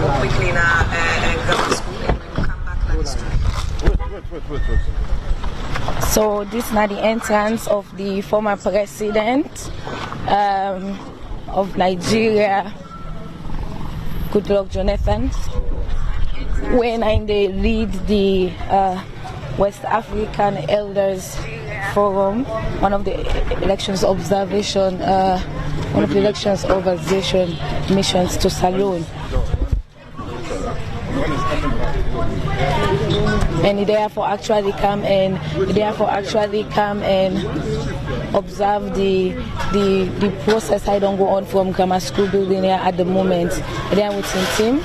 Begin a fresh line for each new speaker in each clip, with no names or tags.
go quickly in grammar school and when we come back to the street.
Wait. So this is now the entrance of the former president of Nigeria, Goodluck Jonathan, when they lead the West African Elders Forum, one of the elections observation missions to Leone. And they therefore actually come and observe the process I don't go on from grammar school building here at the moment. They are within team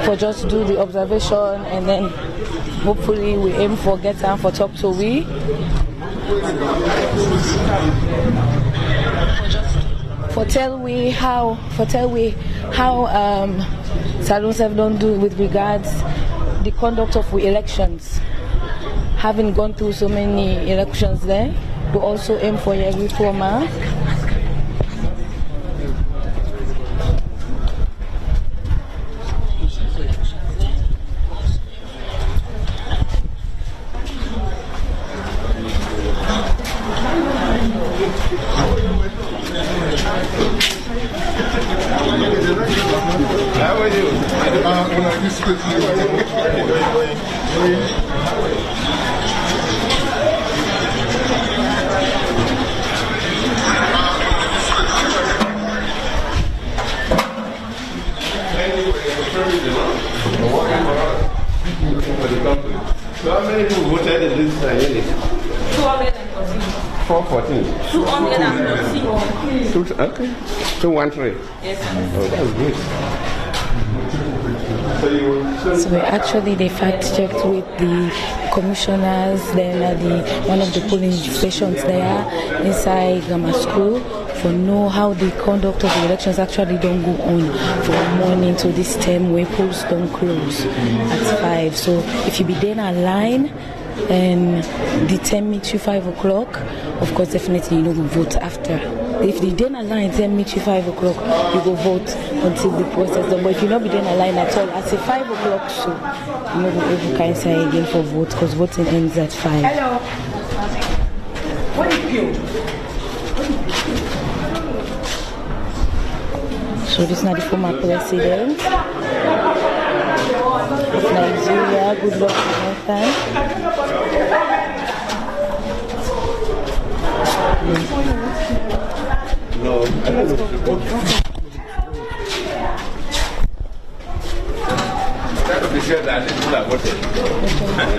for just do the observation, and then hopefully we aim for get time for talk to we. For tell we how Salons have done do with regards the conduct of we elections. Having gone through so many elections there, we also aim for a reformer.
How are you? So how many people voted in this unit? 414. 214. Okay. 213.
Yes.
Oh, that's good.
So we actually they fact checked with the commissioners, then one of the polling stations there inside grammar school for know how the conduct of the elections actually don't go on from morning to this time where polls don't close at 5. So if you be there in line and the 10 meets you 5 o'clock, of course definitely you know we vote after. If the dinner line 10 meets you 5 o'clock, you go vote until the process done. But if you not be there in line at all, at say 5 o'clock, so you know we can say again for vote because voting ends at 5.
Hello. What is you?
So this is not the former president of Nigeria, Goodluck Jonathan.
No, I don't know. That would be sure that people have voted. And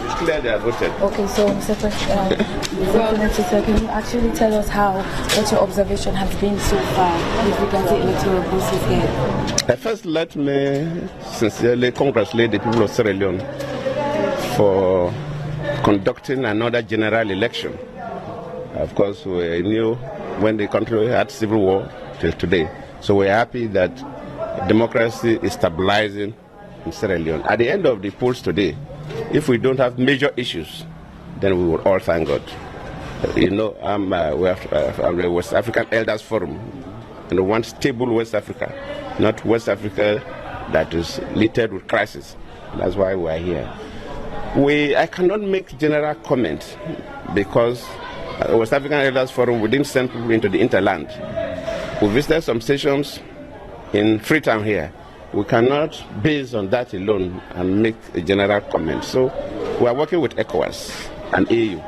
it's clear they have voted.
Okay, so Mr. President, can you actually tell us what your observation has been so far with regards to electoral process here?
First, let me sincerely congratulate the people of Sierra Leone for conducting another general election. Of course, we knew when the country had civil war till today. So we're happy that democracy is stabilizing in Sierra Leone. At the end of the polls today, if we don't have major issues, then we will all thank God. You know, I'm the West African Elders Forum, and we want stable West Africa, not West Africa that is littered with crisis. That's why we are here. I cannot make general comments because West African Elders Forum, we didn't send people into the interland. We visited some stations in Freetown here. We cannot, based on that alone, and make a general comment. So we are working with ECOWAS and AU.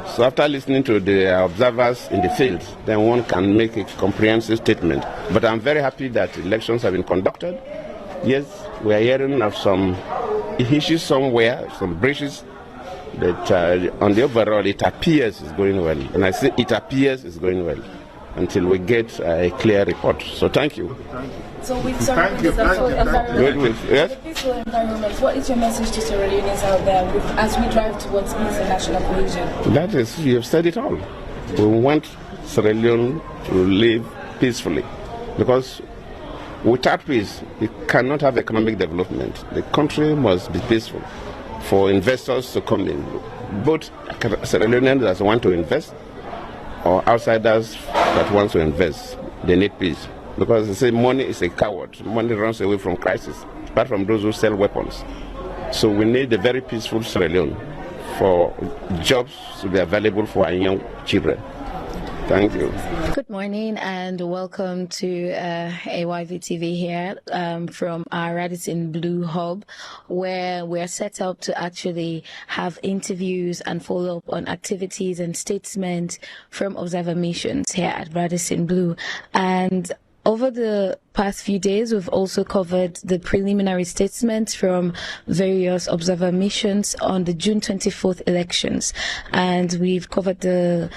So after listening to the observers in the field, then one can make a comprehensive statement. But I'm very happy that elections have been conducted. Yes, we are hearing of some issues somewhere, some breaches. But on the overall, it appears it's going well. And I say it appears it's going well until we get a clear report. So thank you.
So with some peaceful environment, what is your message to Sierra Leoneans out there as we drive towards peace and national cohesion?
That is, you have said it all. We want Sierra Leone to live peacefully because without peace, we cannot have economic development. The country must be peaceful for investors to come in. Both Sierra Leoneans that want to invest or outsiders that want to invest, they need peace. because they say money is a coward. Money runs away from crisis, apart from those who sell weapons. So we need a very peaceful Sierra Leone for jobs to be available for our young children. Thank you.
Good morning and welcome to AYV TV here from our Radisson Blue Hub, where we're set up to actually have interviews and follow up on activities and statements from observer missions here at Radisson Blue. And over the past few days, we've also covered the preliminary statements from various observer missions on the June 24th elections. And we've covered the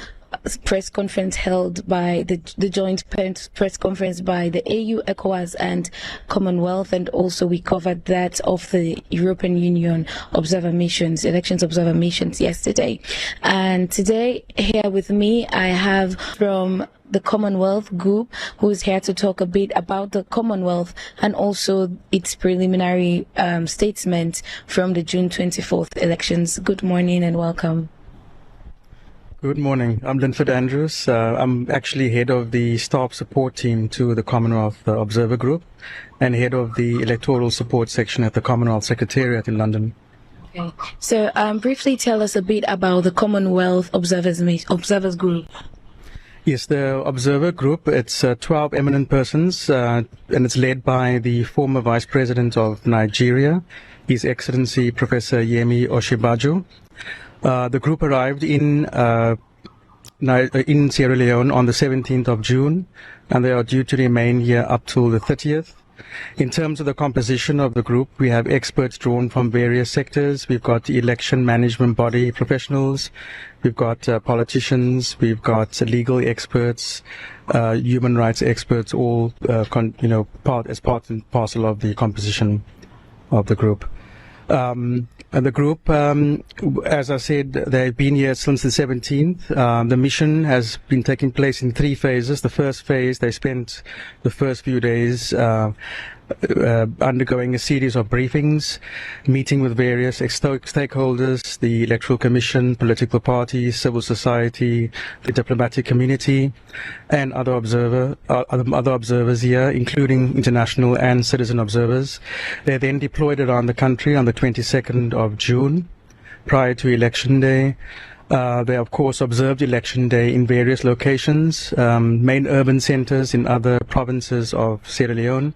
press conference held by the joint press conference by the AU, ECOWAS and Commonwealth, and also we covered that of the European Union observer missions, elections observer missions yesterday. And today here with me I have from the Commonwealth group, who is here to talk a bit about the Commonwealth and also its preliminary statement from the June 24th elections. Good morning and welcome.
Good morning. I'm Linford Andrews. I'm actually head of the staff support team to the Commonwealth Observer Group and head of the electoral support section at the Commonwealth Secretariat in London.
Okay. So briefly tell us a bit about the Commonwealth Observers Group.
Yes, the Observer Group, it's 12 eminent persons and it's led by the former Vice President of Nigeria, His Excellency Professor Yemi Osinbajo. The group arrived in Sierra Leone on the 17th of June, and they are due to remain here up till the 30th. In terms of the composition of the group, we have experts drawn from various sectors. We've got the election management body professionals, we've got politicians, we've got legal experts, human rights experts, all part and parcel of the composition of the group. And the group, as I said, they've been here since the 17th. The mission has been taking place in 3 phases. The first phase, they spent the first few days undergoing a series of briefings, meeting with various stakeholders, the Electoral Commission, political parties, civil society, the diplomatic community, and other observers here, including international and citizen observers. They then deployed around the country on the 22nd of June, prior to Election Day. They, of course, observed Election Day in various locations, main urban centers in other provinces of Sierra Leone,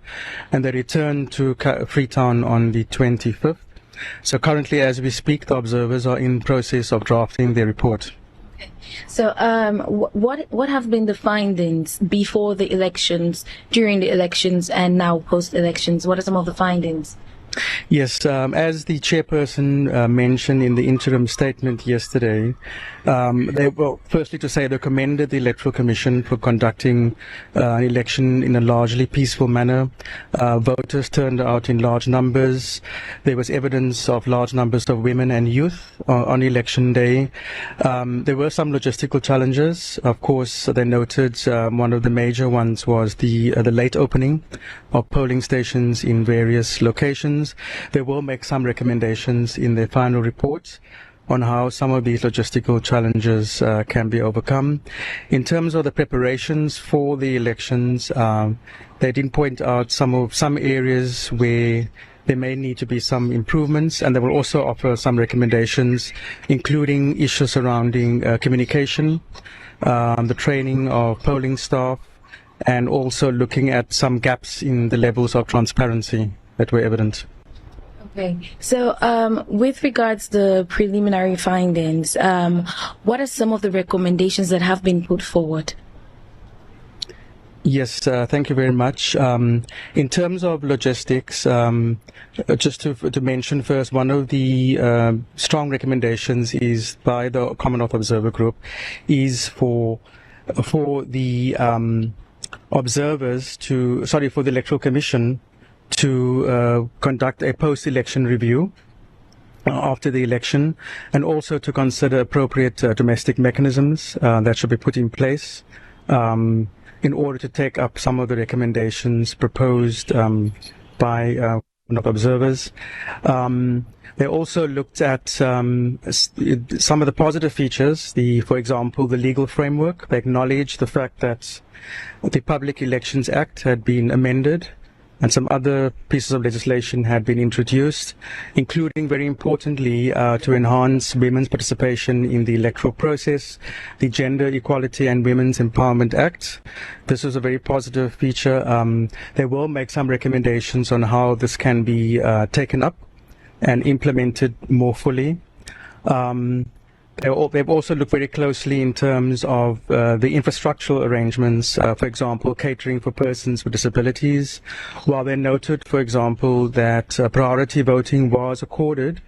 and they returned to Freetown on the 25th. So currently, as we speak, the observers are in process of drafting their report.
So what have been the findings before the elections, during the elections, and now post-elections? What are some of the findings?
Yes, as the chairperson mentioned in the interim statement yesterday, firstly to say they commended the Electoral Commission for conducting an election in a largely peaceful manner. Voters turned out in large numbers. There was evidence of large numbers of women and youth on election day. There were some logistical challenges. Of course, they noted one of the major ones was the late opening of polling stations in various locations. They will make some recommendations in their final report on how some of these logistical challenges can be overcome. In terms of the preparations for the elections, they did point out some areas where there may need to be some improvements, and they will also offer some recommendations, including issues surrounding communication, the training of polling staff, and also looking at some gaps in the levels of transparency that were evident.
Okay, so with regards to the preliminary findings, what are some of the recommendations that have been put forward?
Yes, thank you very much. In terms of logistics, just to mention first, one of the strong recommendations is by the Commonwealth Observer Group is for the for the Electoral Commission to conduct a post-election review after the election, and also to consider appropriate domestic mechanisms that should be put in place in order to take up some of the recommendations proposed by of observers. They also looked at some of the positive features, for example, the legal framework. They acknowledged the fact that the Public Elections Act had been amended and some other pieces of legislation had been introduced, including, very importantly, to enhance women's participation in the electoral process, the Gender Equality and Women's Empowerment Act. This was a very positive feature. They will make some recommendations on how this can be taken up and implemented more fully. They've also looked very closely in terms of the infrastructural arrangements, for example, catering for persons with disabilities, while they noted, for example, that priority voting was accorded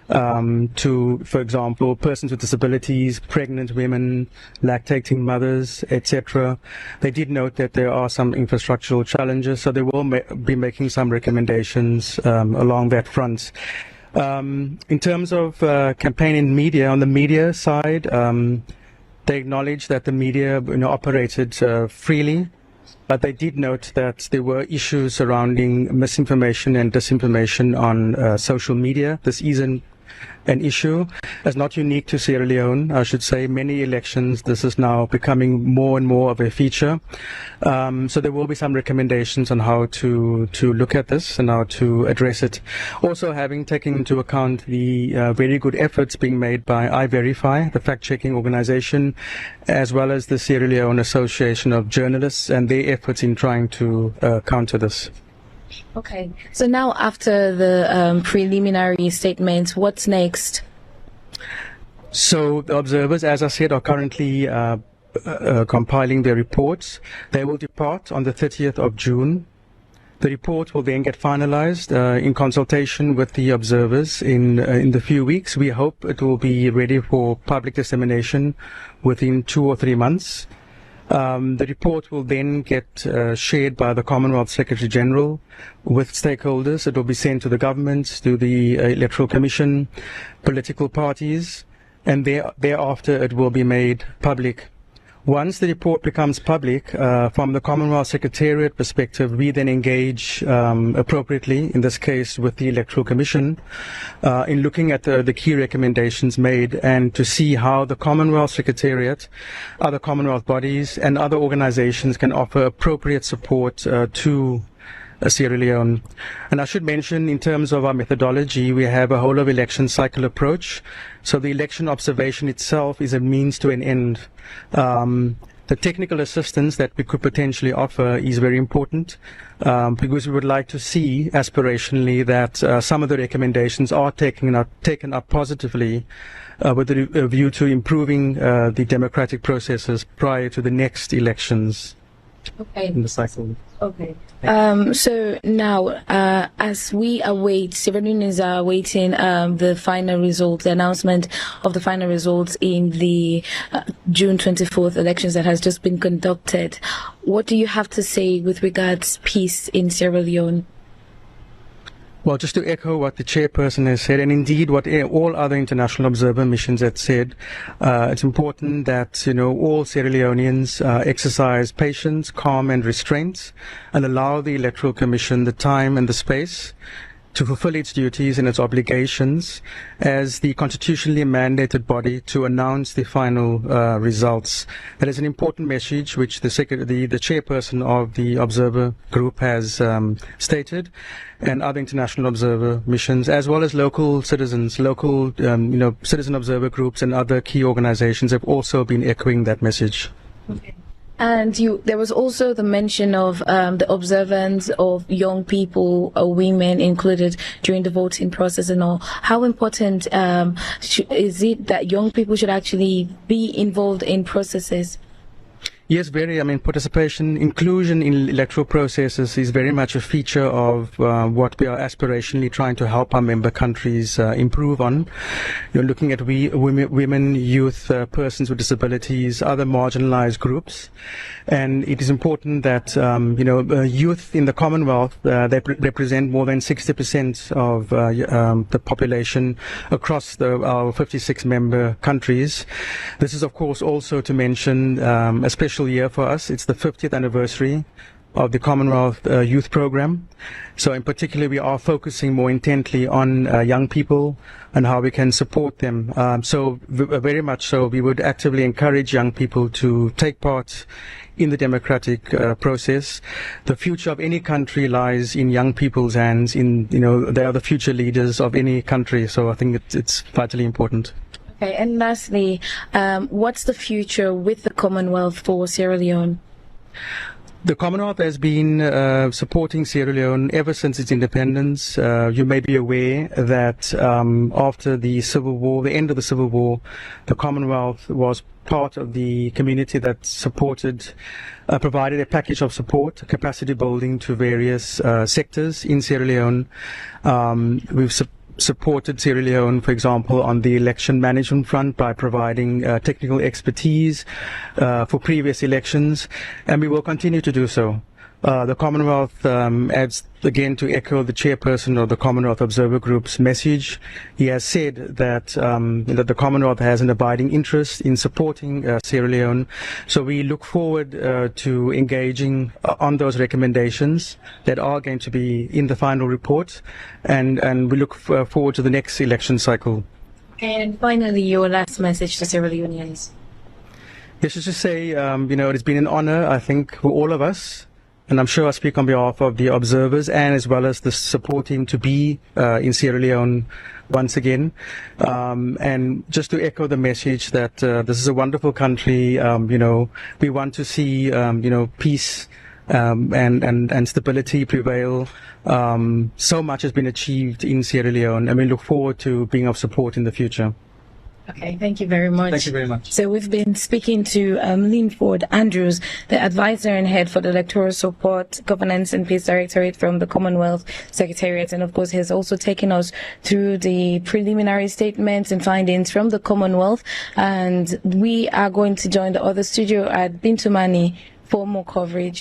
to, for example, persons with disabilities, pregnant women, lactating mothers, etc. They did note that there are some infrastructural challenges, so they will be making some recommendations along that front. In terms of campaign in media, on the media side, they acknowledge that the media operated freely, but they did note that there were issues surrounding misinformation and disinformation on social media. This isn't an issue. It's not unique to Sierra Leone, I should say. Many elections, this is now becoming more and more of a feature. So there will be some recommendations on how to look at this and how to address it. Also, having taken into account the very good efforts being made by iVerify, the fact-checking organization, as well as the Sierra Leone Association of Journalists and their efforts in trying to counter this.
Okay, so now after the preliminary statements, what's next?
So the observers, as I said, are currently compiling their reports. They will depart on the 30th of June. The report will then get finalized in consultation with the observers in the few weeks. We hope it will be ready for public dissemination within 2 or 3 months. The report will then get shared by the Commonwealth Secretary General with stakeholders. It will be sent to the government, to the Electoral Commission, political parties, and thereafter it will be made public. Once the report becomes public, from the Commonwealth Secretariat perspective, we then engage appropriately, in this case with the Electoral Commission, in looking at the key recommendations made and to see how the Commonwealth Secretariat, other Commonwealth bodies and other organizations can offer appropriate support to Sierra Leone. And I should mention, in terms of our methodology, we have a whole of election cycle approach. So the election observation itself is a means to an end. The technical assistance that we could potentially offer is very important because we would like to see aspirationally that some of the recommendations are taken up positively with a view to improving the democratic processes prior to the next elections.
Okay.
In the cycle.
Okay. So now, as we await, Sierra Leoneans are awaiting the final results, the announcement of the final results in the June 24th elections that has just been conducted. What do you have to say with regards peace in Sierra Leone?
Well, just to echo what the chairperson has said, and indeed what all other international observer missions had said, it's important that all Sierra Leoneans exercise patience, calm, and restraint, and allow the Electoral Commission the time and the space to fulfill its duties and its obligations as the constitutionally mandated body to announce the final results. That is an important message which the chairperson of the observer group has stated, and other international observer missions, as well as local citizens, local citizen observer groups and other key organizations have also been echoing that message.
Okay. And there was also the mention of the observance of young people, women included during the voting process and all. How important is it that young people should actually be involved in processes?
Yes, very. I mean, participation, inclusion in electoral processes is very much a feature of what we are aspirationally trying to help our member countries improve on. You're looking at women, youth, persons with disabilities, other marginalized groups. And it is important that, youth in the Commonwealth, they represent more than 60% of the population across our 56 member countries. This is, of course, also to mention, especially year for us. It's the 50th anniversary of the Commonwealth Youth Program. So in particular, we are focusing more intently on young people and how we can support them. Very much so, we would actively encourage young people to take part in the democratic process. The future of any country lies in young people's hands. They are the future leaders of any country. So I think it's vitally important.
Okay, and lastly, what's the future with the Commonwealth for Sierra Leone?
The Commonwealth has been supporting Sierra Leone ever since its independence. You may be aware that after the Civil War, the end of the Civil War, the Commonwealth was part of the community that provided a package of support, capacity building to various sectors in Sierra Leone. We've supported Sierra Leone, for example, on the election management front by providing technical expertise for previous elections, and we will continue to do so. The Commonwealth adds, again, to echo the chairperson of the Commonwealth Observer Group's message. He has said that, that the Commonwealth has an abiding interest in supporting Sierra Leone. So we look forward to engaging on those recommendations that are going to be in the final report, and we look forward to the next election cycle.
And finally, your last message to Sierra Leoneans.
Yes, just to say, it has been an honor, I think, for all of us. And I'm sure I speak on behalf of the observers and as well as the support team to be in Sierra Leone once again. And just to echo the message that this is a wonderful country. We want to see, peace and stability prevail. So much has been achieved in Sierra Leone, and we look forward to being of support in the future.
Okay, thank you very much.
Thank you very much.
So we've been speaking to Linford Andrews, the advisor and head for the Electoral Support, Governance and Peace Directorate from the Commonwealth Secretariat. And of course, he's also taken us through the preliminary statements and findings from the Commonwealth. And we are going to join the other studio at Bintumani for more coverage.